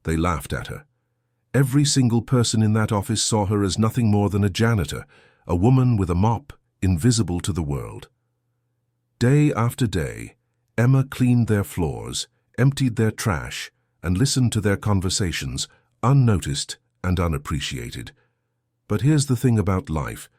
They laughed at her. Every single person in that office saw her as nothing more than a janitor, a woman with a mop, invisible to the world. Day after day, Emma cleaned their floors, emptied their trash, and listened to their conversations, unnoticed and unappreciated. But here's the thing about life.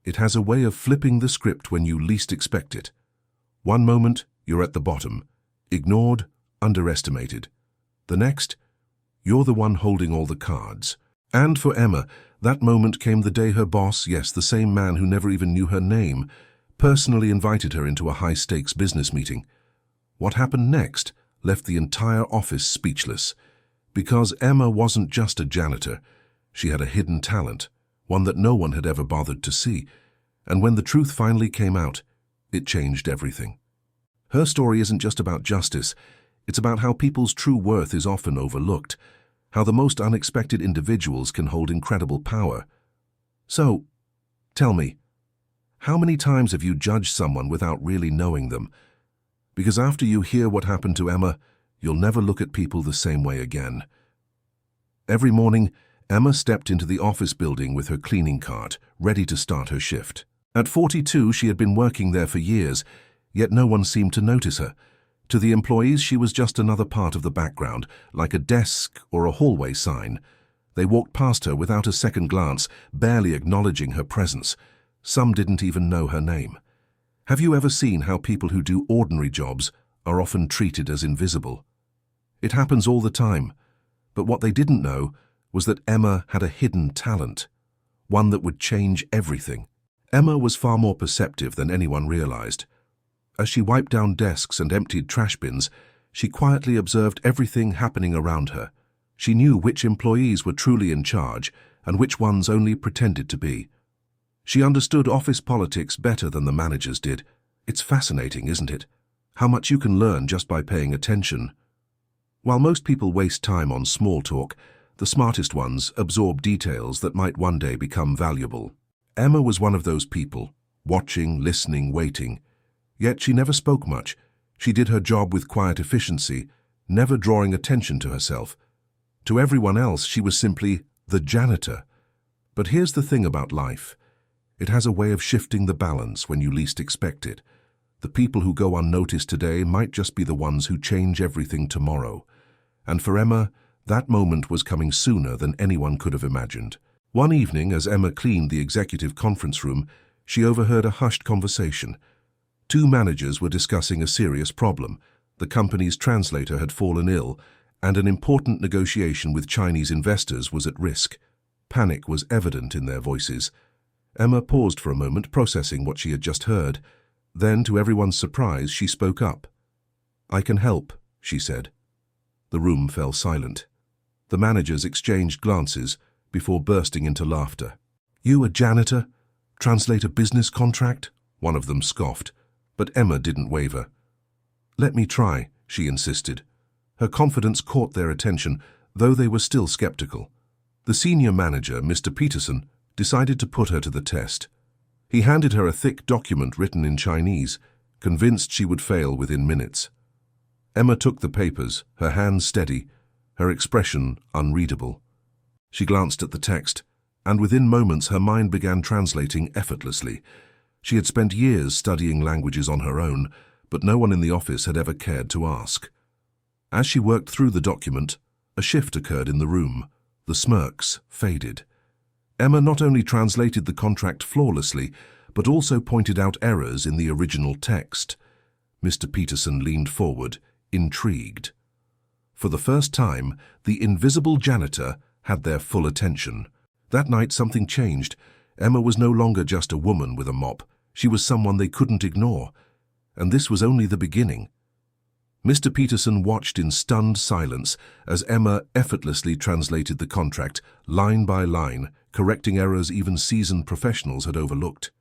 It has a way of flipping the script when you least expect it. One moment, you're at the bottom, ignored, underestimated. The next, you're the one holding all the cards. And for Emma, that moment came the day her boss, yes, the same man who never even knew her name, personally invited her into a high-stakes business meeting. What happened next left the entire office speechless. Because Emma wasn't just a janitor. She had a hidden talent, one that no one had ever bothered to see. And when the truth finally came out, it changed everything. Her story isn't just about justice. It's about how people's true worth is often overlooked, how the most unexpected individuals can hold incredible power. So, tell me, how many times have you judged someone without really knowing them? Because after you hear what happened to Emma, you'll never look at people the same way again. Every morning, Emma stepped into the office building with her cleaning cart, ready to start her shift. At 42, she had been working there for years, yet no one seemed to notice her. To the employees, she was just another part of the background, like a desk or a hallway sign. They walked past her without a second glance, barely acknowledging her presence. Some didn't even know her name. Have you ever seen how people who do ordinary jobs are often treated as invisible? It happens all the time, but what they didn't know was that Emma had a hidden talent, one that would change everything. Emma was far more perceptive than anyone realized. As she wiped down desks and emptied trash bins, she quietly observed everything happening around her. She knew which employees were truly in charge and which ones only pretended to be. She understood office politics better than the managers did. It's fascinating, isn't it? How much you can learn just by paying attention. While most people waste time on small talk, the smartest ones absorb details that might one day become valuable. Emma was one of those people, watching, listening, waiting. Yet she never spoke much. She did her job with quiet efficiency, never drawing attention to herself. To everyone else, she was simply the janitor. But here's the thing about life. It has a way of shifting the balance when you least expect it. The people who go unnoticed today might just be the ones who change everything tomorrow. And for Emma, that moment was coming sooner than anyone could have imagined. One evening, as Emma cleaned the executive conference room, she overheard a hushed conversation. Two managers were discussing a serious problem. The company's translator had fallen ill, and an important negotiation with Chinese investors was at risk. Panic was evident in their voices. Emma paused for a moment, processing what she had just heard. Then, to everyone's surprise, she spoke up. "I can help," she said. The room fell silent. The managers exchanged glances before bursting into laughter. "You a janitor? Translate a business contract?" One of them scoffed. But Emma didn't waver. "Let me try," she insisted. Her confidence caught their attention, though they were still skeptical. The senior manager, Mr. Peterson, decided to put her to the test. He handed her a thick document written in Chinese, convinced she would fail within minutes. Emma took the papers, her hands steady, her expression unreadable. She glanced at the text, and within moments her mind began translating effortlessly. She had spent years studying languages on her own, but no one in the office had ever cared to ask. As she worked through the document, a shift occurred in the room. The smirks faded. Emma not only translated the contract flawlessly, but also pointed out errors in the original text. Mr. Peterson leaned forward, intrigued. For the first time, the invisible janitor had their full attention. That night something changed. Emma was no longer just a woman with a mop. She was someone they couldn't ignore. And this was only the beginning. Mr. Peterson watched in stunned silence as Emma effortlessly translated the contract, line by line, correcting errors even seasoned professionals had overlooked.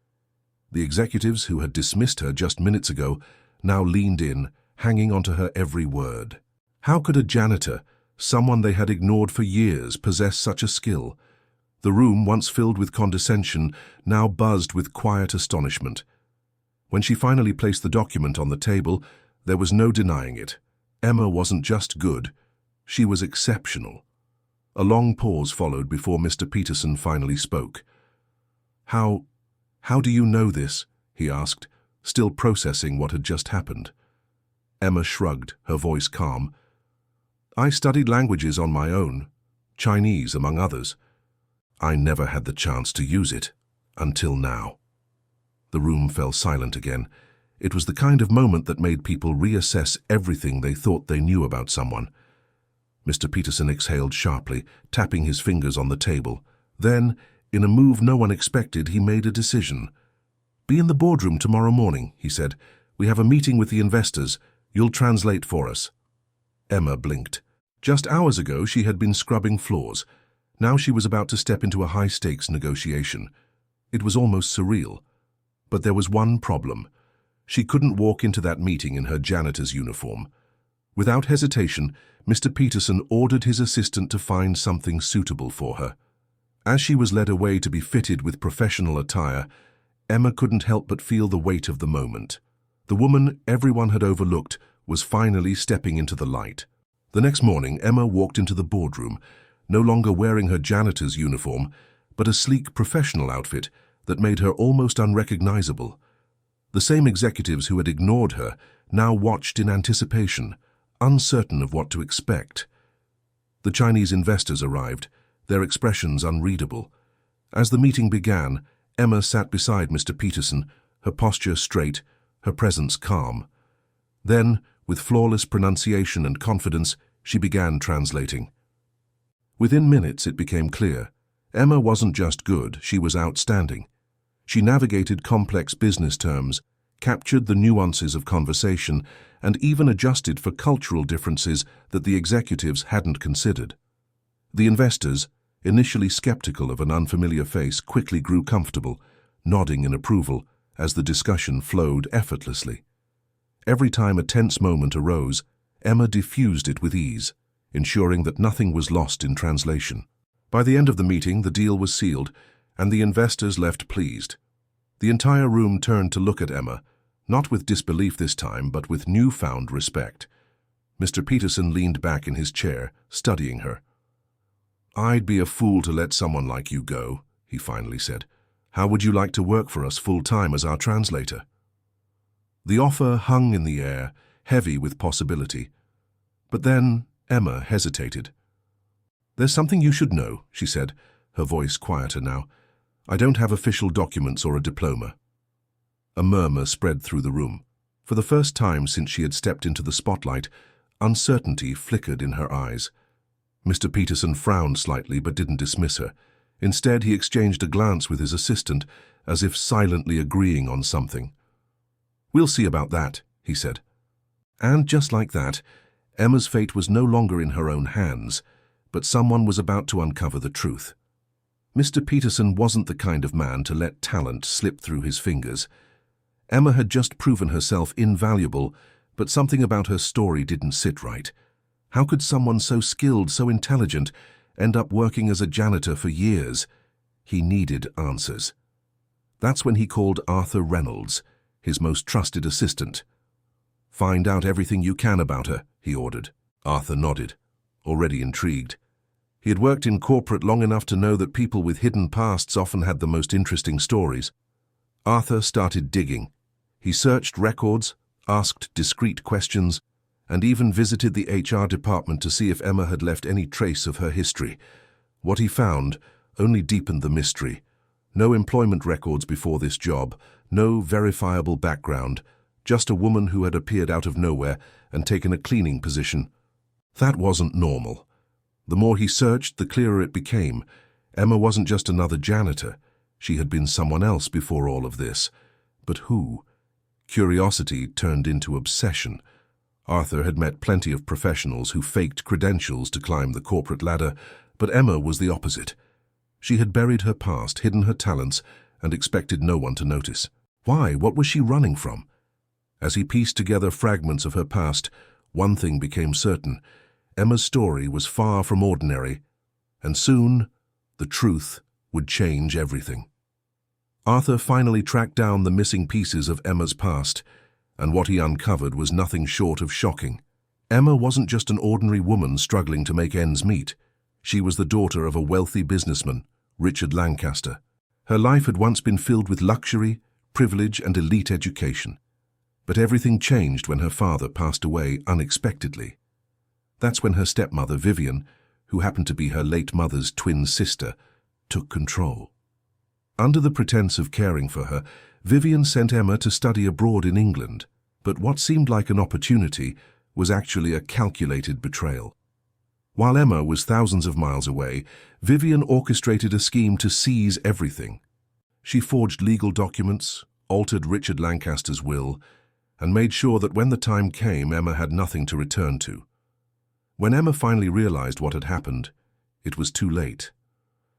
The executives who had dismissed her just minutes ago now leaned in, hanging onto her every word. How could a janitor, someone they had ignored for years, possess such a skill? The room, once filled with condescension, now buzzed with quiet astonishment. When she finally placed the document on the table, there was no denying it. Emma wasn't just good, she was exceptional. A long pause followed before Mr. Peterson finally spoke. How do you know this?" he asked, still processing what had just happened. Emma shrugged, her voice calm. "I studied languages on my own, Chinese among others. I never had the chance to use it, until now." The room fell silent again. It was the kind of moment that made people reassess everything they thought they knew about someone. Mr. Peterson exhaled sharply, tapping his fingers on the table. Then, in a move no one expected, he made a decision. "Be in the boardroom tomorrow morning," he said. "We have a meeting with the investors. You'll translate for us." Emma blinked. Just hours ago she had been scrubbing floors. Now she was about to step into a high-stakes negotiation. It was almost surreal. But there was one problem. She couldn't walk into that meeting in her janitor's uniform. Without hesitation, Mr. Peterson ordered his assistant to find something suitable for her. As she was led away to be fitted with professional attire, Emma couldn't help but feel the weight of the moment. The woman everyone had overlooked was finally stepping into the light. The next morning, Emma walked into the boardroom, no longer wearing her janitor's uniform, but a sleek professional outfit that made her almost unrecognizable. The same executives who had ignored her now watched in anticipation, uncertain of what to expect. The Chinese investors arrived, their expressions unreadable. As the meeting began, Emma sat beside Mr. Peterson, her posture straight, her presence calm. Then, with flawless pronunciation and confidence, she began translating. Within minutes it became clear. Emma wasn't just good, she was outstanding. She navigated complex business terms, captured the nuances of conversation, and even adjusted for cultural differences that the executives hadn't considered. The investors, initially skeptical of an unfamiliar face, quickly grew comfortable, nodding in approval as the discussion flowed effortlessly. Every time a tense moment arose, Emma diffused it with ease, ensuring that nothing was lost in translation. By the end of the meeting, the deal was sealed, and the investors left pleased. The entire room turned to look at Emma, not with disbelief this time, but with newfound respect. Mr. Peterson leaned back in his chair, studying her. "I'd be a fool to let someone like you go," he finally said. "How would you like to work for us full-time as our translator?" The offer hung in the air, heavy with possibility. But then Emma hesitated. "There's something you should know," she said, her voice quieter now. "I don't have official documents or a diploma." A murmur spread through the room. For the first time since she had stepped into the spotlight, uncertainty flickered in her eyes. Mr. Peterson frowned slightly but didn't dismiss her. Instead, he exchanged a glance with his assistant, as if silently agreeing on something. "We'll see about that," he said. And just like that, Emma's fate was no longer in her own hands, but someone was about to uncover the truth. Mr. Peterson wasn't the kind of man to let talent slip through his fingers. Emma had just proven herself invaluable, but something about her story didn't sit right. How could someone so skilled, so intelligent, end up working as a janitor for years? He needed answers. That's when he called Arthur Reynolds, his most trusted assistant. "Find out everything you can about her," he ordered. Arthur nodded, already intrigued. He had worked in corporate long enough to know that people with hidden pasts often had the most interesting stories. Arthur started digging. He searched records, asked discreet questions, and even visited the HR department to see if Emma had left any trace of her history. What he found only deepened the mystery. No employment records before this job, no verifiable background, just a woman who had appeared out of nowhere and taken a cleaning position. That wasn't normal. The more he searched, the clearer it became. Emma wasn't just another janitor. She had been someone else before all of this. But who? Curiosity turned into obsession. Arthur had met plenty of professionals who faked credentials to climb the corporate ladder, but Emma was the opposite. She had buried her past, hidden her talents, and expected no one to notice. Why? What was she running from? As he pieced together fragments of her past, one thing became certain. Emma's story was far from ordinary, and soon the truth would change everything. Arthur finally tracked down the missing pieces of Emma's past, and what he uncovered was nothing short of shocking. Emma wasn't just an ordinary woman struggling to make ends meet. She was the daughter of a wealthy businessman, Richard Lancaster. Her life had once been filled with luxury, privilege, and elite education. But everything changed when her father passed away unexpectedly. That's when her stepmother, Vivian, who happened to be her late mother's twin sister, took control. Under the pretense of caring for her, Vivian sent Emma to study abroad in England, but what seemed like an opportunity was actually a calculated betrayal. While Emma was thousands of miles away, Vivian orchestrated a scheme to seize everything. She forged legal documents, altered Richard Lancaster's will, and made sure that when the time came, Emma had nothing to return to. When Emma finally realized what had happened, it was too late.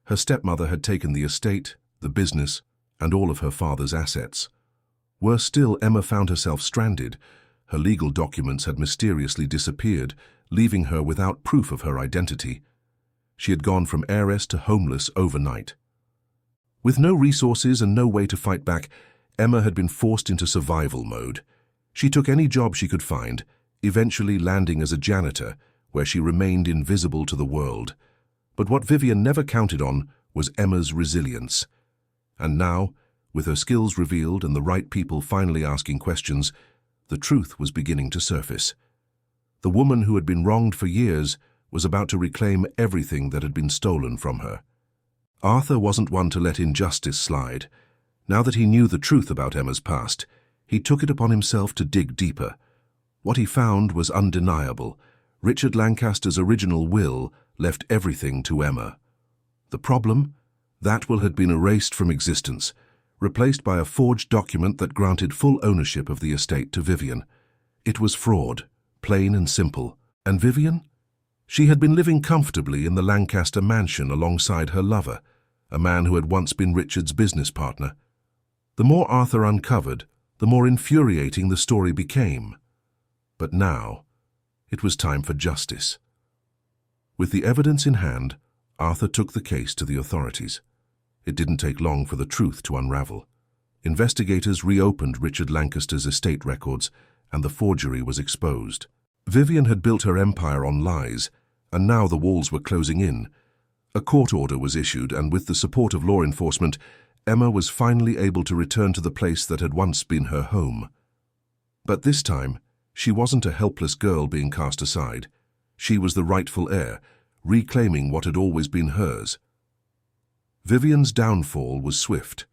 Her stepmother had taken the estate, the business, and all of her father's assets. Worse still, Emma found herself stranded. Her legal documents had mysteriously disappeared, leaving her without proof of her identity. She had gone from heiress to homeless overnight. With no resources and no way to fight back, Emma had been forced into survival mode. She took any job she could find, eventually landing as a janitor, where she remained invisible to the world. But what Vivian never counted on was Emma's resilience. And now, with her skills revealed and the right people finally asking questions, the truth was beginning to surface. The woman who had been wronged for years was about to reclaim everything that had been stolen from her. Arthur wasn't one to let injustice slide. Now that he knew the truth about Emma's past, he took it upon himself to dig deeper. What he found was undeniable. Richard Lancaster's original will left everything to Emma. The problem? That will had been erased from existence, replaced by a forged document that granted full ownership of the estate to Vivian. It was fraud, plain and simple. And Vivian? She had been living comfortably in the Lancaster mansion alongside her lover, a man who had once been Richard's business partner. The more Arthur uncovered, the more infuriating the story became. But now, it was time for justice. With the evidence in hand, Arthur took the case to the authorities. It didn't take long for the truth to unravel. Investigators reopened Richard Lancaster's estate records, and the forgery was exposed. Vivian had built her empire on lies, and now the walls were closing in. A court order was issued, and with the support of law enforcement, Emma was finally able to return to the place that had once been her home. But this time, she wasn't a helpless girl being cast aside. She was the rightful heir, reclaiming what had always been hers. Vivian's downfall was swift.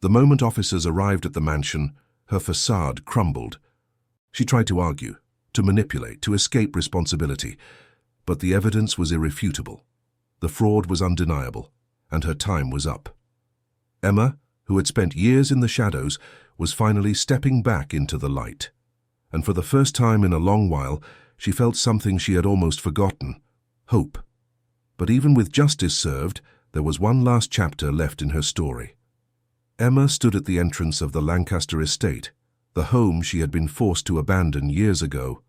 The moment officers arrived at the mansion, her facade crumbled. She tried to argue, to manipulate, to escape responsibility, but the evidence was irrefutable. The fraud was undeniable, and her time was up. Emma, who had spent years in the shadows, was finally stepping back into the light. And for the first time in a long while, she felt something she had almost forgotten: hope. But even with justice served, there was one last chapter left in her story. Emma stood at the entrance of the Lancaster estate, the home she had been forced to abandon years ago.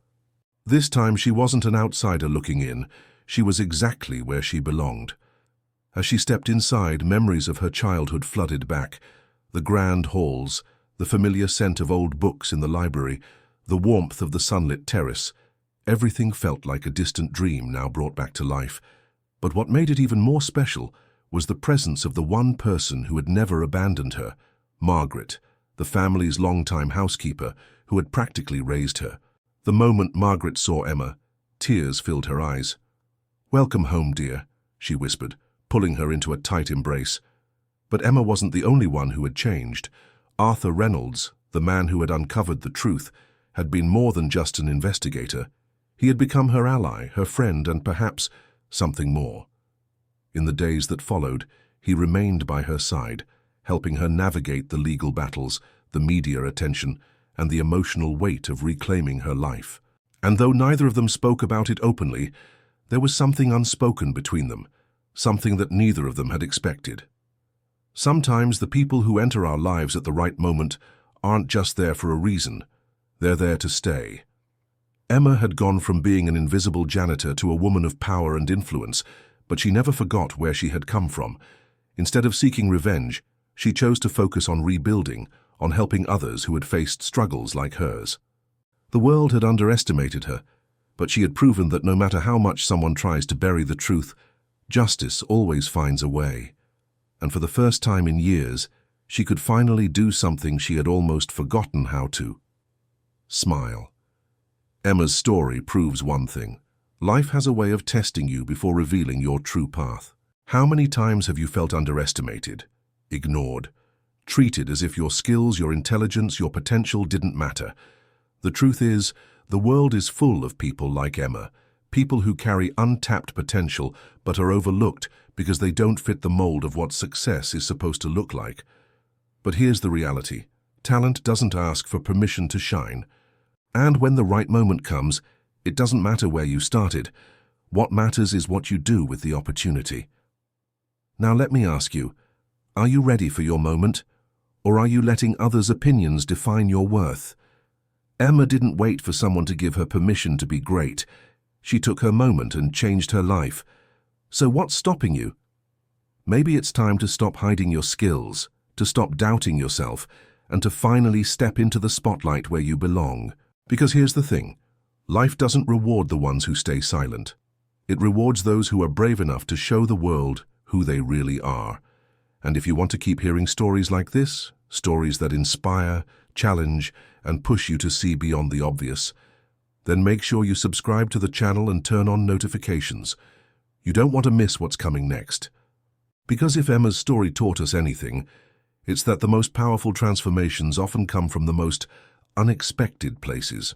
This time she wasn't an outsider looking in, she was exactly where she belonged. As she stepped inside, memories of her childhood flooded back. The grand halls, the familiar scent of old books in the library, the warmth of the sunlit terrace. Everything felt like a distant dream now brought back to life. But what made it even more special was the presence of the one person who had never abandoned her, Margaret, the family's longtime housekeeper, who had practically raised her. The moment Margaret saw Emma, tears filled her eyes. "Welcome home, dear," she whispered, pulling her into a tight embrace. But Emma wasn't the only one who had changed. Arthur Reynolds, the man who had uncovered the truth, had been more than just an investigator. He had become her ally, her friend, and perhaps something more. In the days that followed, he remained by her side, helping her navigate the legal battles, the media attention, and the emotional weight of reclaiming her life. And though neither of them spoke about it openly, there was something unspoken between them, something that neither of them had expected. Sometimes the people who enter our lives at the right moment aren't just there for a reason. They're there to stay. Emma had gone from being an invisible janitor to a woman of power and influence, but she never forgot where she had come from. Instead of seeking revenge, she chose to focus on rebuilding, on helping others who had faced struggles like hers. The world had underestimated her, but she had proven that no matter how much someone tries to bury the truth, Justice always finds a way, and for the first time in years, she could finally do something she had almost forgotten how to: smile. Emma's story proves one thing: life has a way of testing you before revealing your true path. How many times have you felt underestimated, ignored, treated as if your skills, your intelligence, your potential didn't matter? The truth is, the world is full of people like Emma, people who carry untapped potential but are overlooked because they don't fit the mold of what success is supposed to look like. But here's the reality: talent doesn't ask for permission to shine. And when the right moment comes, it doesn't matter where you started. What matters is what you do with the opportunity. Now let me ask you, are you ready for your moment? Or are you letting others' opinions define your worth? Emma didn't wait for someone to give her permission to be great. She took her moment and changed her life. So what's stopping you? Maybe it's time to stop hiding your skills, to stop doubting yourself, and to finally step into the spotlight where you belong. Because here's the thing: life doesn't reward the ones who stay silent. It rewards those who are brave enough to show the world who they really are. And if you want to keep hearing stories like this, stories that inspire, challenge, and push you to see beyond the obvious, then make sure you subscribe to the channel and turn on notifications. You don't want to miss what's coming next. Because if Emma's story taught us anything, it's that the most powerful transformations often come from the most unexpected places.